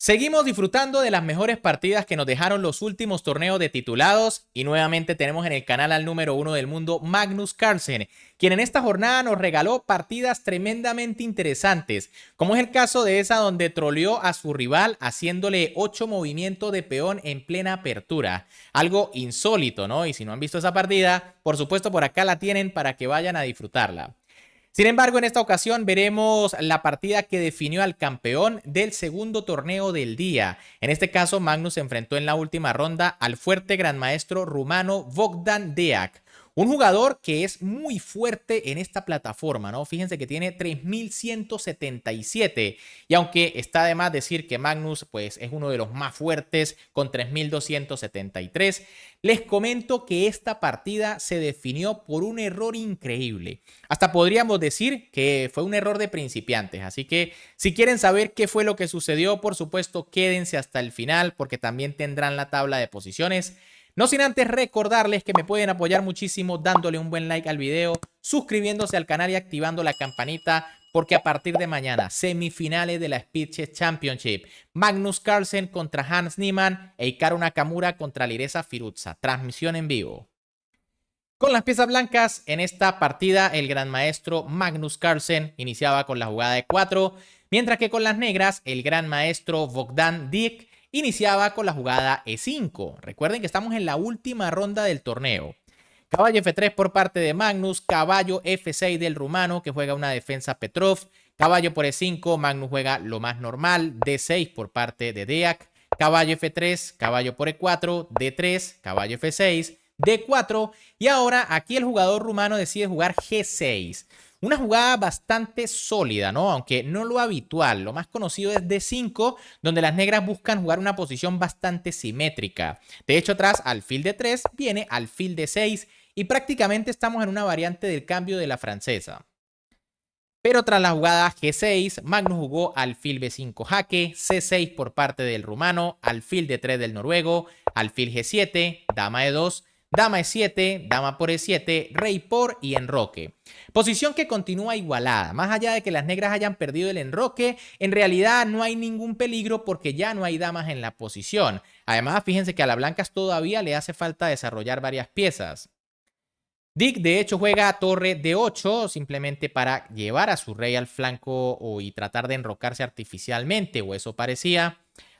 Seguimos disfrutando de las mejores partidas que nos dejaron los últimos torneos de titulados y nuevamente tenemos en el canal al número uno del mundo, Magnus Carlsen, quien en esta jornada nos regaló partidas tremendamente interesantes, como es el caso de esa donde troleó a su rival haciéndole 8 movimientos de peón en plena apertura, algo insólito, ¿no? Y si no han visto esa partida, por supuesto por acá la tienen para que vayan a disfrutarla. Sin embargo, en esta ocasión veremos la partida que definió al campeón del segundo torneo del día. En este caso, Magnus se enfrentó en la última ronda al fuerte gran maestro rumano Bogdan Deac. Un jugador que es muy fuerte en esta plataforma, ¿no? Fíjense que tiene 3177 y aunque está de más decir que Magnus pues es uno de los más fuertes con 3273, les comento que esta partida se definió por un error increíble. Hasta podríamos decir que fue un error de principiantes, así que si quieren saber qué fue lo que sucedió, por supuesto quédense hasta el final porque también tendrán la tabla de posiciones. No sin antes recordarles que me pueden apoyar muchísimo dándole un buen like al video, suscribiéndose al canal y activando la campanita porque a partir de mañana, semifinales de la Speed Chess Championship, Magnus Carlsen contra Hans Niemann e Hikaru Nakamura contra Lireza Firouzja, transmisión en vivo. Con las piezas blancas, en esta partida el gran maestro Magnus Carlsen iniciaba con la jugada de 4, mientras que con las negras el gran maestro Bogdan Deac iniciaba con la jugada E5. Recuerden que estamos en la última ronda del torneo. Caballo F3 por parte de Magnus, caballo F6 del rumano que juega una defensa Petrov, caballo por E5, Magnus juega lo más normal, D6 por parte de Deac, caballo F3, caballo por E4, D3, caballo F6, D4 y ahora aquí el jugador rumano decide jugar G6. Una jugada bastante sólida, ¿no? Aunque no lo habitual. Lo más conocido es D5, donde las negras buscan jugar una posición bastante simétrica. De hecho, tras alfil D3 viene alfil D6 y prácticamente estamos en una variante del cambio de la francesa. Pero tras la jugada G6, Magnus jugó alfil B5 jaque, C6 por parte del rumano, alfil D3 del noruego, alfil G7, dama E2, dama E7, dama por E7, rey por y enroque. Posición que continúa igualada. Más allá de que las negras hayan perdido el enroque, en realidad no hay ningún peligro porque ya no hay damas en la posición. Además, fíjense que a las blancas todavía le hace falta desarrollar varias piezas. Deac de hecho juega torre D8 simplemente para llevar a su rey al flanco y tratar de enrocarse artificialmente, o eso parecía.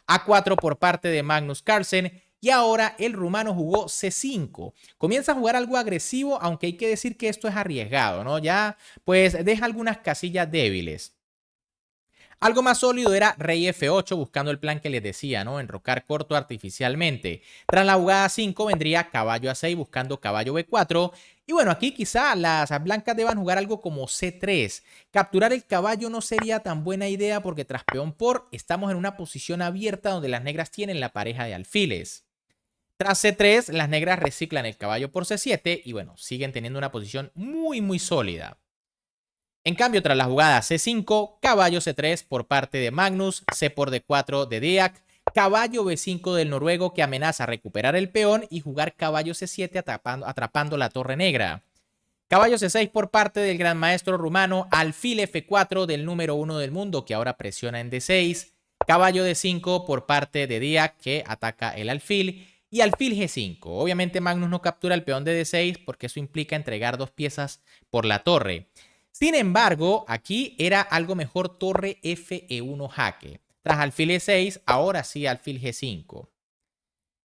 A4 por parte de Magnus Carlsen. Y ahora el rumano jugó C5. Comienza a jugar algo agresivo, aunque hay que decir que esto es arriesgado, ¿no? Ya pues deja algunas casillas débiles. Algo más sólido era rey F8 buscando el plan que les decía, ¿no? Enrocar corto artificialmente. Tras la jugada 5 vendría caballo A6 buscando caballo B4. Y bueno, aquí quizá las blancas deban jugar algo como C3. Capturar el caballo no sería tan buena idea porque tras peón por estamos en una posición abierta donde las negras tienen la pareja de alfiles. Tras C3, las negras reciclan el caballo por C7 y bueno, siguen teniendo una posición muy sólida. En cambio, tras la jugada C5, caballo C3 por parte de Magnus, C por D4 de Deac, caballo B5 del noruego que amenaza recuperar el peón y jugar caballo C7 atrapando la torre negra. Caballo C6 por parte del gran maestro rumano, alfil F4 del número 1 del mundo que ahora presiona en D6, caballo D5 por parte de Deac que ataca el alfil y alfil G5. Obviamente Magnus no captura el peón de D6 porque eso implica entregar dos piezas por la torre. Sin embargo, aquí era algo mejor torre Fe1 jaque. Tras alfil E6, ahora sí alfil G5.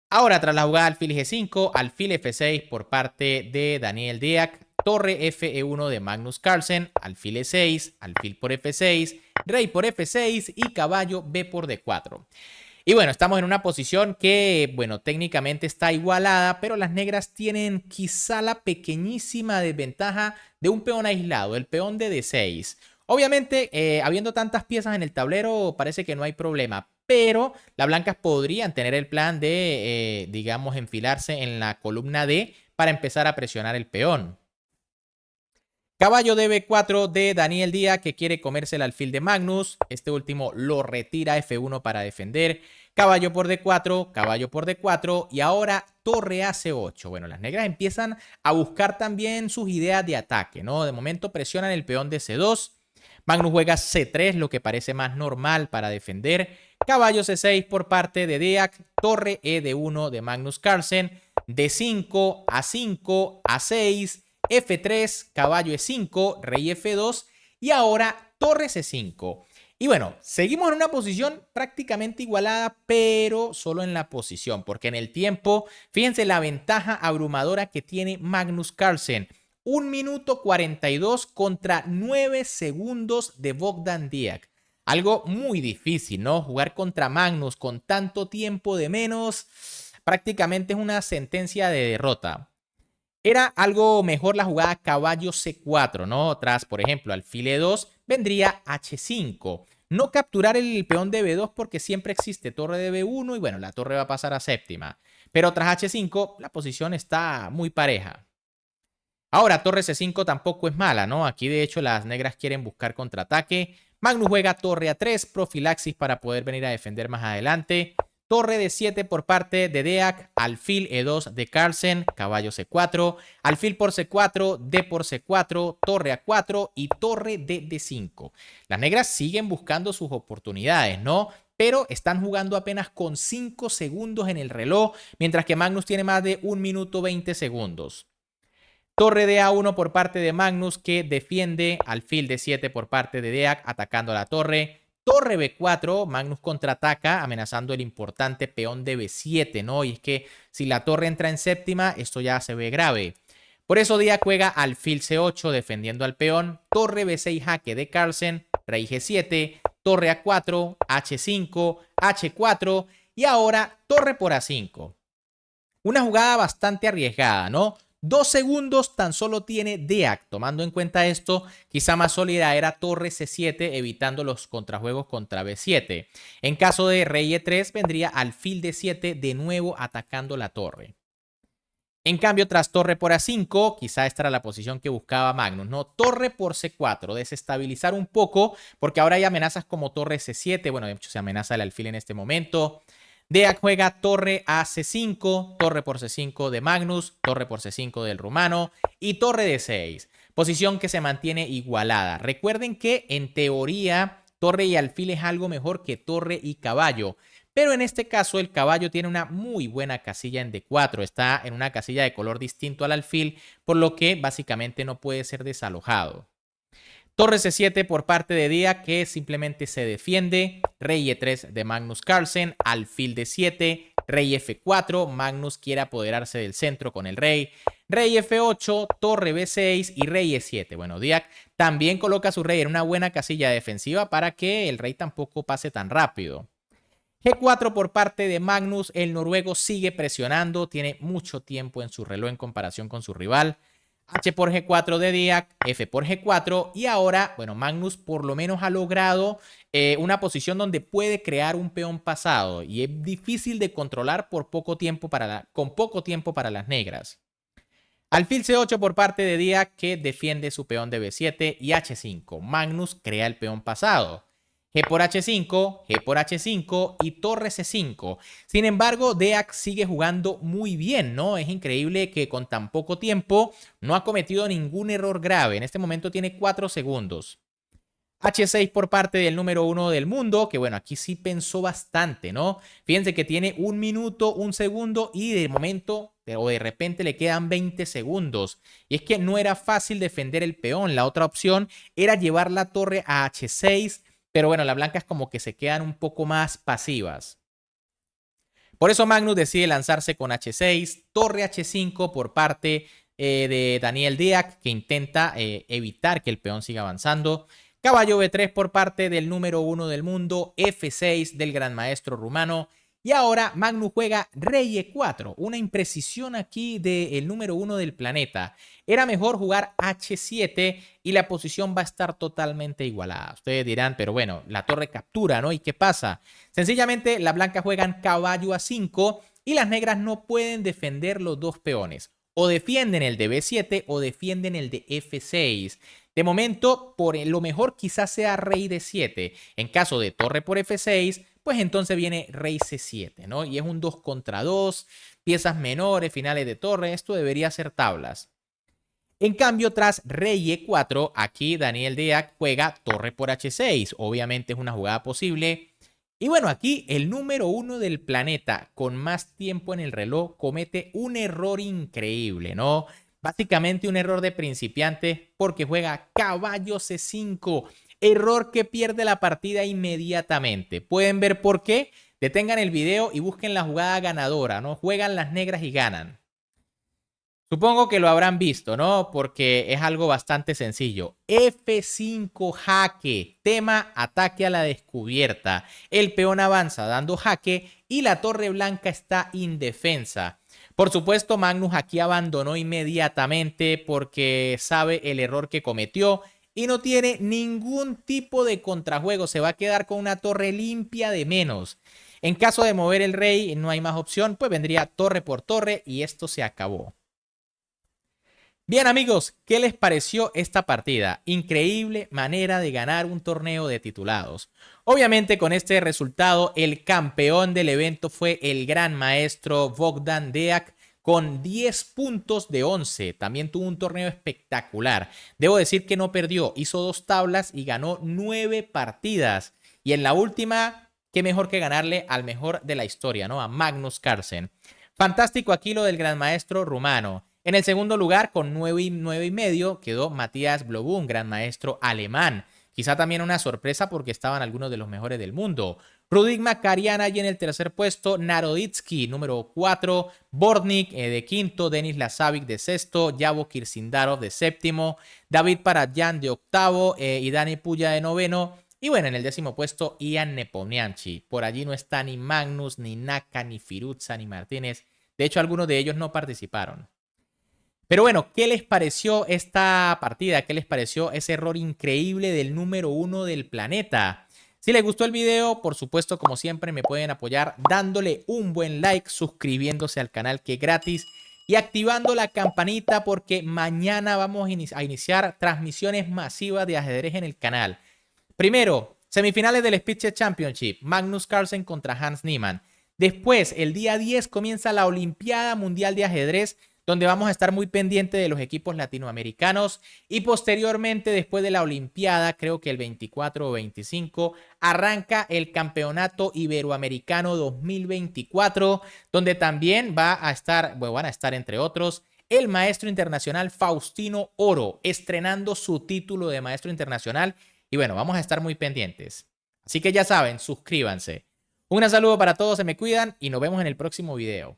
Ahora, tras la jugada alfil G5, alfil F6 por parte de Daniel Deac, torre Fe1 de Magnus Carlsen, alfil E6, alfil por F6, rey por F6 y caballo B por D4. Y bueno, estamos en una posición que, bueno, técnicamente está igualada, pero las negras tienen quizá la pequeñísima desventaja de un peón aislado, el peón de D6. Obviamente, habiendo tantas piezas en el tablero, parece que no hay problema, pero las blancas podrían tener el plan de, digamos, enfilarse en la columna D para empezar a presionar el peón. Caballo de B4 de Daniel Deac que quiere comerse el alfil de Magnus. Este último lo retira F1 para defender. Caballo por D4, caballo por D4 y ahora torre a C8. Bueno, las negras empiezan a buscar también sus ideas de ataque, ¿no? De momento presionan el peón de C2. Magnus juega C3, lo que parece más normal para defender. caballo C6 por parte de Deac, torre E de 1 de Magnus Carlsen, D5, A5, A6, F3, caballo E5, rey F2 y ahora torre C5. Y bueno, seguimos en una posición prácticamente igualada, pero solo en la posición, porque en el tiempo, fíjense la ventaja abrumadora que tiene Magnus Carlsen. 1 minuto 42 contra 9 segundos de Bogdan Diak. Algo muy difícil, ¿no? Jugar contra Magnus con tanto tiempo de menos, prácticamente es una sentencia de derrota. Era algo mejor la jugada caballo C4, ¿no? Tras, por ejemplo, alfil E2, vendría H5. No capturar el peón de B2 porque siempre existe torre de B1 y bueno, la torre va a pasar a séptima. Pero tras H5, la posición está muy pareja. Ahora, torre C5 tampoco es mala, ¿no? Aquí de hecho las negras quieren buscar contraataque. Magnus juega torre A3, profilaxis para poder venir a defender más adelante. Torre D7 por parte de Deac, alfil E2 de Carlsen, caballo C4, alfil por C4, D por C4, torre A4 y torre de D5. Las negras siguen buscando sus oportunidades, ¿no? Pero están jugando apenas con 5 segundos en el reloj, mientras que Magnus tiene más de 1 minuto 20 segundos. Torre de A1 por parte de Magnus que defiende, alfil D7 por parte de Deac atacando a la torre. Torre B4, Magnus contraataca amenazando el importante peón de B7, ¿no? Y es que si la torre entra en séptima, esto ya se ve grave. Por eso Deac juega alfil C8 defendiendo al peón. Torre B6 jaque de Carlsen, rey G7, torre A4, H5, H4 y ahora torre por A5. Una jugada bastante arriesgada, ¿no? 2 segundos tan solo tiene Deac. Tomando en cuenta esto, quizá más sólida era torre C7, evitando los contrajuegos contra B7. En caso de rey E3, vendría alfil D7 de nuevo atacando la torre. En cambio, tras torre por A5, quizá esta era la posición que buscaba Magnus, ¿no? Torre por C4, desestabilizar un poco, porque ahora hay amenazas como torre C7. Bueno, de hecho se amenaza el alfil en este momento. Deac juega torre a C5, torre por C5 de Magnus, torre por C5 del rumano y torre de 6. Posición que se mantiene igualada. Recuerden que en teoría torre y alfil es algo mejor que torre y caballo. Pero en este caso el caballo tiene una muy buena casilla en D4. Está en una casilla de color distinto al alfil, por lo que básicamente no puede ser desalojado. Torre C7 por parte de Deac que simplemente se defiende. Rey E3 de Magnus Carlsen. Alfil D7. Rey F4. Magnus quiere apoderarse del centro con el rey. Rey F8. Torre B6 y rey E7. Bueno, Deac también coloca a su rey en una buena casilla defensiva para que el rey tampoco pase tan rápido. G4 por parte de Magnus. El noruego sigue presionando. Tiene mucho tiempo en su reloj en comparación con su rival. H por G4 de Deac, F por G4 y ahora, bueno, Magnus por lo menos ha logrado una posición donde puede crear un peón pasado y es difícil de controlar con poco tiempo para las negras. Alfil C8 por parte de Deac que defiende su peón de B7 y H5. Magnus crea el peón pasado. G por H5, G por H5 y torre C5. Sin embargo, Deac sigue jugando muy bien, ¿no? Es increíble que con tan poco tiempo no ha cometido ningún error grave. En este momento tiene 4 segundos. H6 por parte del número 1 del mundo, que bueno, aquí sí pensó bastante, ¿no? Fíjense que tiene 1 minuto, 1 segundo y de momento o de repente le quedan 20 segundos. Y es que no era fácil defender el peón. La otra opción era llevar la torre a H6, pero bueno, las blancas como que se quedan un poco más pasivas. Por eso Magnus decide lanzarse con H6, torre H5 por parte de Daniel Deac, que intenta evitar que el peón siga avanzando. Caballo B3 por parte del número 1 del mundo, F6 del gran maestro rumano. Y ahora Magnus juega rey E4, una imprecisión aquí del número 1 del planeta. Era mejor jugar H7 y la posición va a estar totalmente igualada. Ustedes dirán, pero bueno, la torre captura, ¿no? ¿Y qué pasa? Sencillamente las blancas juegan caballo A5 y las negras no pueden defender los dos peones. O defienden el de B7 o defienden el de F6. De momento, por lo mejor quizás sea rey D7. En caso de torre por F6, pues entonces viene rey C7, ¿no? Y es un 2 contra 2, piezas menores, finales de torre. Esto debería ser tablas. En cambio, tras rey E4, aquí Daniel Deac juega torre por H6. Obviamente es una jugada posible. Y bueno, aquí el número 1 del planeta con más tiempo en el reloj comete un error increíble, ¿no? Básicamente un error de principiante porque juega caballo C5. Error que pierde la partida inmediatamente. ¿Pueden ver por qué? Detengan el video y busquen la jugada ganadora, ¿no? Juegan las negras y ganan. Supongo que lo habrán visto, ¿no? Porque es algo bastante sencillo. F5 jaque, tema ataque a la descubierta. El peón avanza dando jaque y la torre blanca está indefensa. Por supuesto, Magnus aquí abandonó inmediatamente porque sabe el error que cometió y no tiene ningún tipo de contrajuego. Se va a quedar con una torre limpia de menos. En caso de mover el rey, no hay más opción, pues vendría torre por torre y esto se acabó. Bien amigos, ¿qué les pareció esta partida? Increíble manera de ganar un torneo de titulados. Obviamente con este resultado el campeón del evento fue el gran maestro Bogdan Deac con 10 puntos de 11. También tuvo un torneo espectacular. Debo decir que no perdió, hizo 2 tablas y ganó 9 partidas. Y en la última, qué mejor que ganarle al mejor de la historia, ¿no? A Magnus Carlsen. Fantástico aquí lo del gran maestro rumano. En el segundo lugar, con 9,5, quedó Matías Blobun, gran maestro alemán. Quizá también una sorpresa porque estaban algunos de los mejores del mundo. Rudik Makarian allí en el tercer puesto, Naroditsky número 4, Bornik de quinto, Denis Lasavic de sexto, Yavo Kirsindarov de séptimo, David Paradyan de octavo y Dani Puya de noveno. Y bueno, en el décimo puesto, Ian Nepomniachtchi. Por allí no está ni Magnus, ni Naka, ni Firuza, ni Martínez. De hecho, algunos de ellos no participaron. Pero bueno, ¿qué les pareció esta partida? ¿Qué les pareció ese error increíble del número 1 del planeta? Si les gustó el video, por supuesto, como siempre, me pueden apoyar dándole un buen like, suscribiéndose al canal que es gratis y activando la campanita porque mañana vamos a iniciar transmisiones masivas de ajedrez en el canal. Primero, semifinales del Spitze Championship, Magnus Carlsen contra Hans Niemann. Después, el día 10 comienza la Olimpiada Mundial de Ajedrez, donde vamos a estar muy pendientes de los equipos latinoamericanos y posteriormente, después de la Olimpiada, creo que el 24 o 25, arranca el Campeonato Iberoamericano 2024, donde también van a estar entre otros el maestro internacional Faustino Oro, estrenando su título de maestro internacional. Y bueno, vamos a estar muy pendientes. Así que ya saben, suscríbanse. Un saludo para todos, se me cuidan y nos vemos en el próximo video.